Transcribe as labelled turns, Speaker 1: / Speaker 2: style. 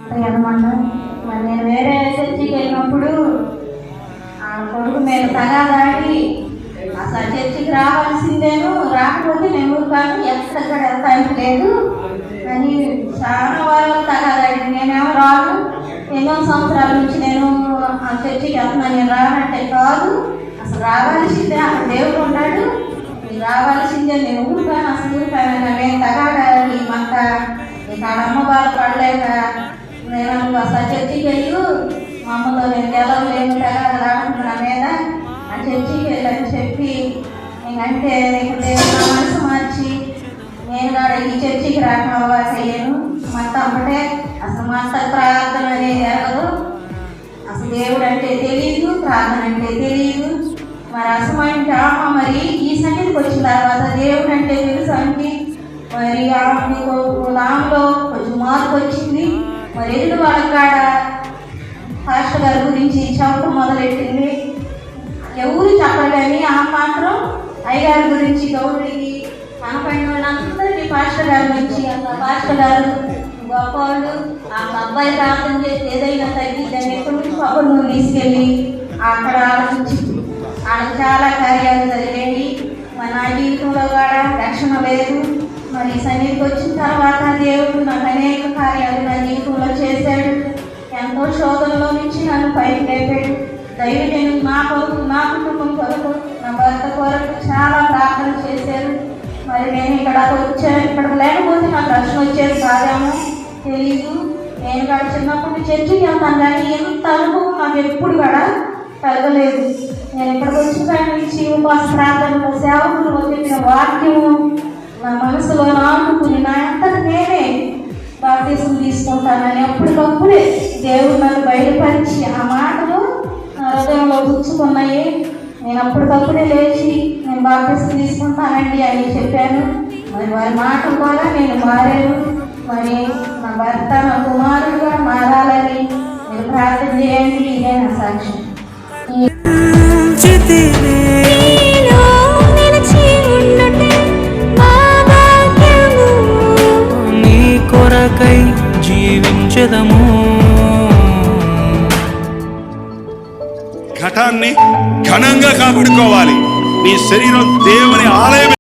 Speaker 1: అనమాట. మరి నేను వేరే చర్చికి వెళ్ళినప్పుడు ఆ కొడుకు మీద తగాదాడి అసలు చర్చికి రావాల్సిందేను, రాకపోతే నేను కాదు ఎక్కడ వెళ్తానికి లేదు అని చాలా వారాలు తగాదాడి. నేనేమో రాను, ఎన్నో సంవత్సరాల నుంచి నేను ఆ చర్చికి వెళ్తున్నాను, నేను రానంటే కాదు, అసలు రావాల్సిందే, అక్కడ దేవుడు ఉన్నాడు, రావాల్సిందే, నేను ఊరుకాను, అసలు ఊరుకాను, నేను తగాడాలి మంట ఇక్కడ అమ్మ బాధపడలేక నేను అసలు చర్చికి వెళ్ళు, మా అమ్మతో నేను గెలవలేను తగాద రాకుండా మీద ఆ చర్చికి వెళ్ళని చెప్పి నేనంటే ఇప్పుడు దేవుడు నా మనసు మార్చి నేను కూడా ఈ చర్చికి రాకయ్యాను. మా తమ్మటే అసలు మా ప్రార్థన అనేది ఎరగదు, అసలు దేవుడు అంటే తెలియదు, ప్రార్థన అంటే తెలియదు. మరి అసమంటే అమ్మ మరి ఈ సన్నిధికి వచ్చిన తర్వాత దేవుడు అంటే తెలుసు అంటే మరి ఆమెలో కొంచెం మార్పు వచ్చింది. మరి ఎదుటి వాళ్ళ కాడ పాస్టర్ గారి గురించి చెప్పడం మొదలెట్టింది. ఎవరు చెప్పలేని ఆ మాత్రం అయ్యగారి గురించి గౌడికి కనపడిన వాళ్ళందరికీ పాస్టర్ గారి గురించి అసలు పాస్టర్ గారు గొప్పవాళ్ళు, ఆ అబ్బాయి ప్రార్థన చేసి ఏదైనా తగ్గిద్దని ఎక్కడి నుంచి పబ్బులు తీసుకెళ్ళి అక్కడ ఆలోచించింది. వాళ్ళకి చాలా కార్యాలు జరిగాయి. మరి నా జీవితంలో కూడా రక్షణ లేదు. మరి సన్నిధికి వచ్చిన తర్వాత దేవుడు నాకు అనేక కార్యాలు నా జీవితంలో చేశాడు. ఎంతో శోధనలో నుంచి నన్ను పైకి లేపాడు. దైవజనులు నా కొరకు, నా కుటుంబం కొరకు, నా భర్త కొరకు చాలా ప్రార్థన చేశారు. మరి నేను ఇక్కడ వచ్చాను, ఇక్కడ లేకపోతే నాకు రక్షణ వచ్చేది కాదేమో తెలీదు. నేను కూడా చిన్నప్పుడు చర్చికి వెళ్తాను కానీ ఎంత అనుభవం నాకు ఎప్పుడు కూడా కలగలేదు. నేను ఇక్కడికి వచ్చిన కాడి నుంచి ఉపవాస ప్రార్థనలో సేవకులు చెప్పిన వాక్యము నా మనసులో నాటుకుని నా అంతటి నేనే బాప్తిసం తీసుకుంటానని అప్పటికప్పుడే దేవుడు నన్ను బయటపరిచి ఆ మాటలు నా హృదయంలో గుచ్చుకున్నాయి. నేను అప్పటికప్పుడే లేచి నేను బాప్తిసం తీసుకుంటానండి అని చెప్పాను. మరి వారి మాట ద్వారా నేను మారాను. మరి నా భర్త నా కుమారుడుగా మారాలని నేను ప్రార్థన చేయండి. ఇదే నా సాక్ష్యం.
Speaker 2: నీ కొరకై జీవించదము.
Speaker 3: ఘటాన్ని ఘనంగా కాపాడుకోవాలి. నీ శరీరం దేవుని ఆలయం.